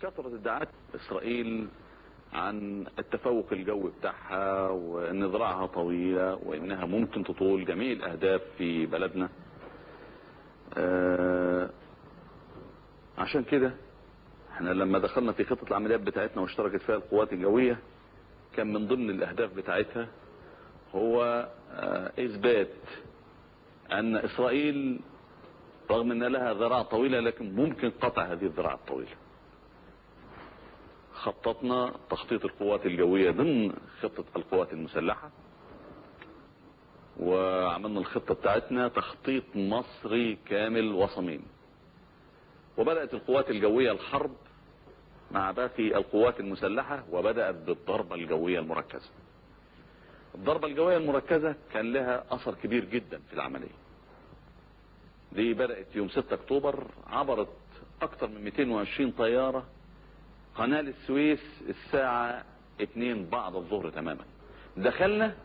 كثرت ادعاءات اسرائيل عن التفوق الجوي بتاعها وان ذراعها طويلة وانها ممكن تطول جميع الاهداف في بلدنا. عشان كده احنا لما دخلنا في خطة العمليات بتاعتنا واشتركت فيها القوات الجوية كان من ضمن الاهداف بتاعتها هو اثبات ان اسرائيل رغم ان لها ذراع طويلة لكن ممكن قطع هذه الذراع الطويلة. خططنا تخطيط القوات الجوية ضمن خطة القوات المسلحة، وعملنا الخطة بتاعتنا تخطيط مصري كامل وصميم. وبدأت القوات الجوية الحرب مع باقي القوات المسلحة، وبدأت بالضربة الجوية المركزة. الضربة الجوية المركزة كان لها أثر كبير جدا في العملية دي. بدأت يوم 6 أكتوبر، عبرت أكثر من 220 طيارة قناة السويس الساعة 2 بعد الظهر تماما. دخلنا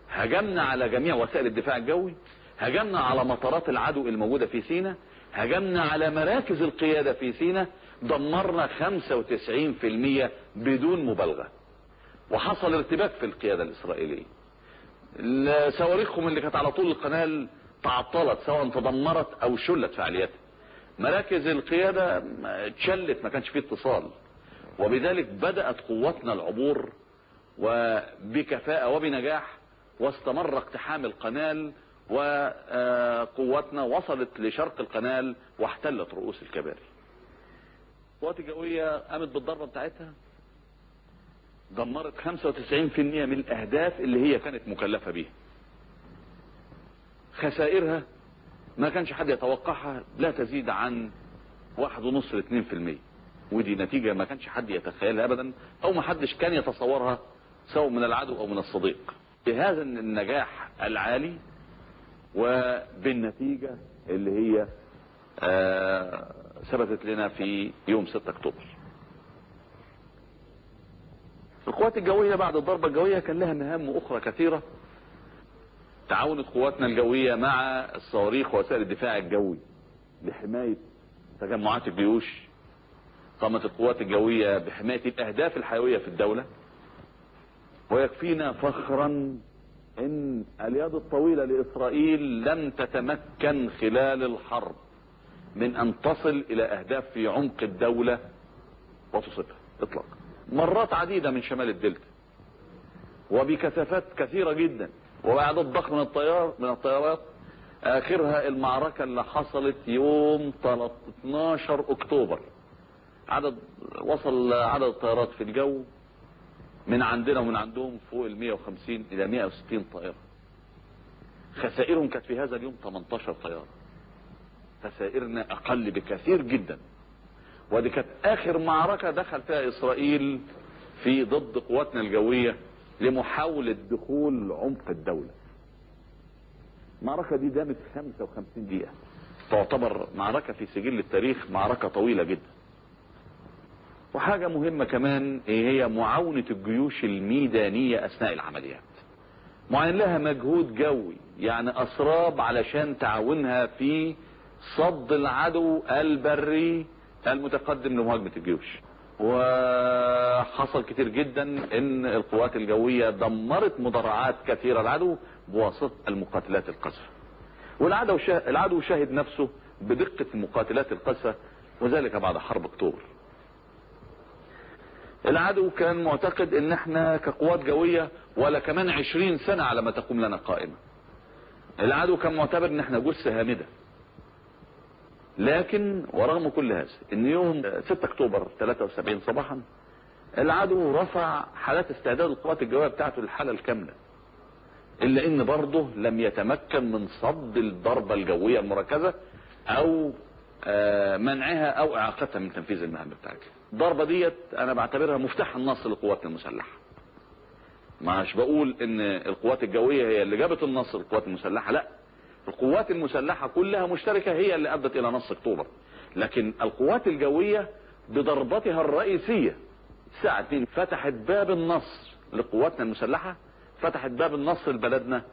هجمنا على جميع وسائل الدفاع الجوي، هجمنا على مطارات العدو الموجودة في سيناء، هجمنا على مراكز القيادة في سيناء، دمرنا 95% بدون مبالغة. وحصل ارتباك في القيادة الإسرائيلية. صواريخهم اللي كانت على طول القناة تعطلت، سواء تدمرت أو شلت فعالياتها. مراكز القيادة اتشلت، ما كانش فيه اتصال. وبذلك بدأت قواتنا العبور وبكفاءة وبنجاح، واستمر اقتحام القنال، وقواتنا وصلت لشرق القنال واحتلت رؤوس الكباري. القوات الجوية قامت بالضربة بتاعتها، دمرت 95% من الأهداف اللي هي كانت مكلفة بيها. خسائرها ما كانش حد يتوقعها، لا تزيد عن 1.5 ل 2%. ودي نتيجة ما كانش حد يتخيلها أبدا، أو ما حدش كان يتصورها سواء من العدو أو من الصديق. بهذا النجاح العالي وبالنتيجة اللي هي ثبتت لنا في يوم 6 أكتوبر. القوات الجوية بعد الضربة الجوية كان لها مهام أخرى كثيرة. تعاونت قواتنا الجوية مع الصواريخ ووسائل الدفاع الجوي لحماية تجمعات الجيوش. قامت القوات الجوية بحماية الأهداف الحيوية في الدولة. ويكفينا فخرا ان اليد الطويلة لإسرائيل لم تتمكن خلال الحرب من ان تصل الى اهداف في عمق الدولة وتصبها اطلاقا. مرات عديدة من شمال الدلتا وبكثافات كثيرة جدا وبأعداد ضخمة من الطيارات. اخرها المعركة اللي حصلت يوم 12 اكتوبر. وصل عدد الطيارات في الجو من عندنا ومن عندهم فوق 150 الى 160 طائرة. خسائرهم كانت في هذا اليوم 18 طيارة. خسائرنا اقل بكثير جدا. ودي كانت اخر معركة دخل فيها اسرائيل في ضد قواتنا الجوية لمحاولة دخول عمق الدولة. المعركة دي دامت 55 دقيقة، تعتبر معركة في سجل التاريخ، معركة طويلة جدا. وحاجة مهمة كمان هي معاونة الجيوش الميدانية اثناء العمليات. معين لها مجهود جوي، يعني اسراب علشان تعاونها في صد العدو البري المتقدم لمهاجمة الجيوش. وحصل كتير جدا ان القوات الجوية دمرت مدرعات كثيرة العدو بواسطة المقاتلات القذفة. والعدو شاهد نفسه بدقة المقاتلات القذفة، وذلك بعد حرب اكتوبر. العدو كان معتقد ان احنا كقوات جوية ولا كمان 20 سنة على ما تقوم لنا قائمة. العدو كان معتبر ان احنا جثة هامدة. لكن ورغم كل هذا ان يوم 6 اكتوبر 73 صباحا العدو رفع حالات استعداد القوات الجوية بتاعته للحالة الكاملة، الا ان برضه لم يتمكن من صد الضربة الجوية المركزة او منعها او اعاقتها من تنفيذ المهام بتاعتها. الضربة ديت انا بعتبرها مفتاح النصر لقواتنا المسلحة. مش بقول ان القوات الجوية هي اللي جابت النصر للقوات المسلحة، لا، القوات المسلحة كلها مشتركة هي اللي ادت الى نصر اكتوبر. لكن القوات الجوية بضربتها الرئيسية الساعة 2 فتحت باب النصر لقواتنا المسلحة، فتحت باب النصر لبلدنا